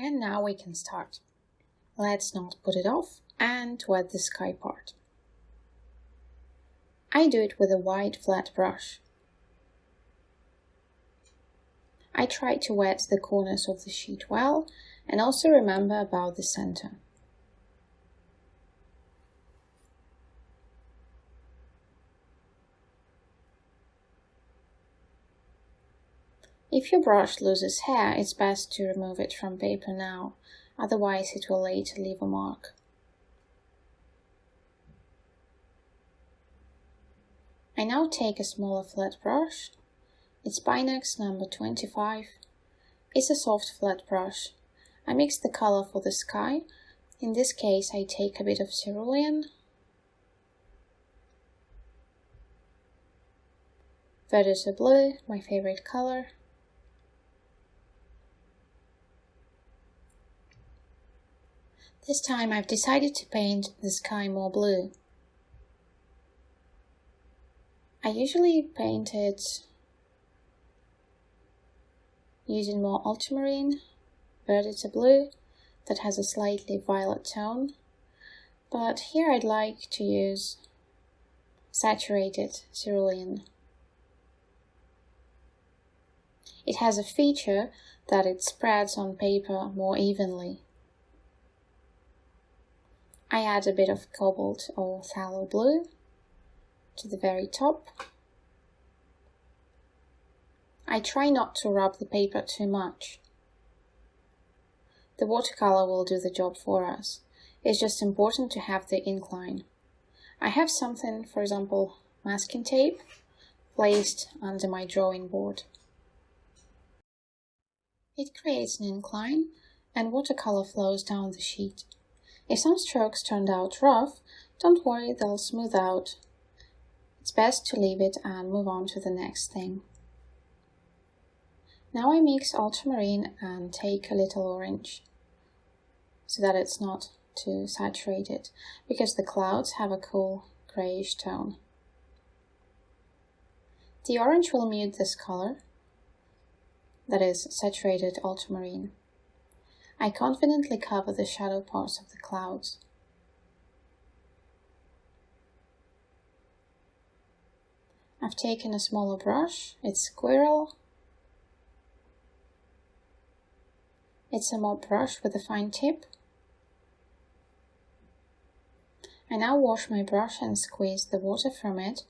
And now we can start. Let's not put it off and wet the sky part. I do it with a wide flat brush. I try to wet the corners of the sheet well and also remember about the center. If your brush loses hair, it's best to remove it from paper now, otherwise it will later leave a mark. I now take a smaller flat brush. It's Pinex number 25. It's a soft flat brush. I mix the color for the sky. In this case, I take a bit of cerulean, Verditer blue, my favorite color. This time I've decided to paint the sky more blue. I usually paint it using more ultramarine, Verditer blue, that has a slightly violet tone, but here I'd like to use saturated cerulean. It has a feature that it spreads on paper more evenly. I add a bit of cobalt or phthalo blue to the very top. I try not to rub the paper too much. The watercolor will do the job for us. It's just important to have the ink line. I have something, for example, masking tape, placed under my drawing board. It creates an ink line and watercolor flows down the sheet. If some strokes turned out rough, don't worry, they'll smooth out. It's best to leave it and move on to the next thing. Now I mix ultramarine and take a little orange, so that it's not too saturated, because the clouds have a cool grayish tone. The orange will mute this color, that is saturated ultramarine. I confidently cover the shadow parts of the clouds. I've taken a smaller brush, it's Squirrel. It's a mop brush with a fine tip. I now wash my brush and squeeze the water from it.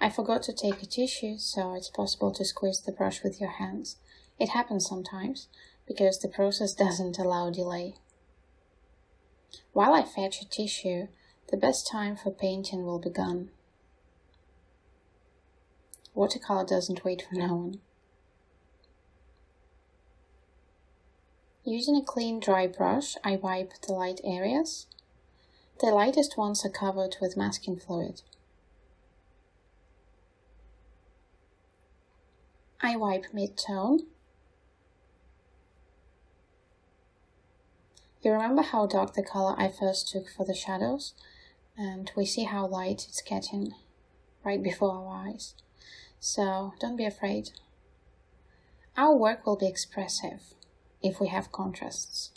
I forgot to take a tissue, so it's possible to squeeze the brush with your hands. It happens sometimes, because the process doesn't allow delay. While I fetch a tissue, the best time for painting will be gone. Watercolor doesn't wait for no one. Using a clean dry brush, I wipe the light areas. The lightest ones are covered with masking fluid. I wipe mid-tone. You remember how dark the color I first took for the shadows, and we see how light it's getting right before our eyes. So don't be afraid. Our work will be expressive if we have contrasts.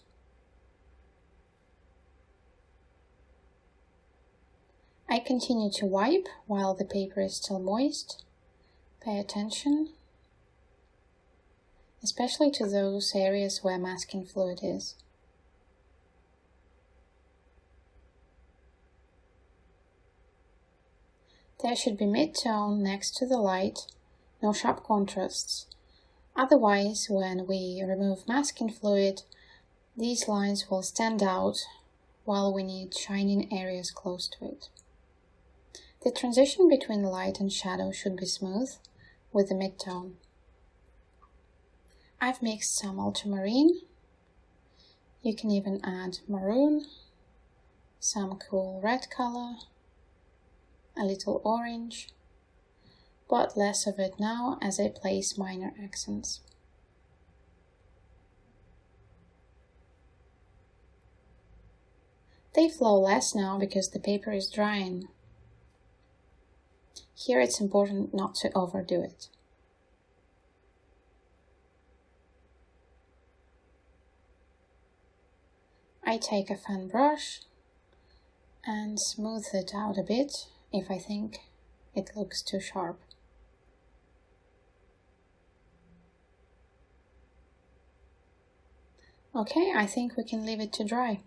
I continue to wipe while the paper is still moist. Pay attention, especially to those areas where masking fluid is. There should be mid-tone next to the light, no sharp contrasts. Otherwise, when we remove masking fluid, these lines will stand out while we need shining areas close to it. The transition between light and shadow should be smooth with the mid-tone. I've mixed some ultramarine. You can even add maroon, some cool red color, a little orange, but less of it now as I place minor accents. They flow less now because the paper is drying. Here it's important not to overdo it. I take a fan brush and smooth it out a bit if I think it looks too sharp. Okay, I think we can leave it to dry.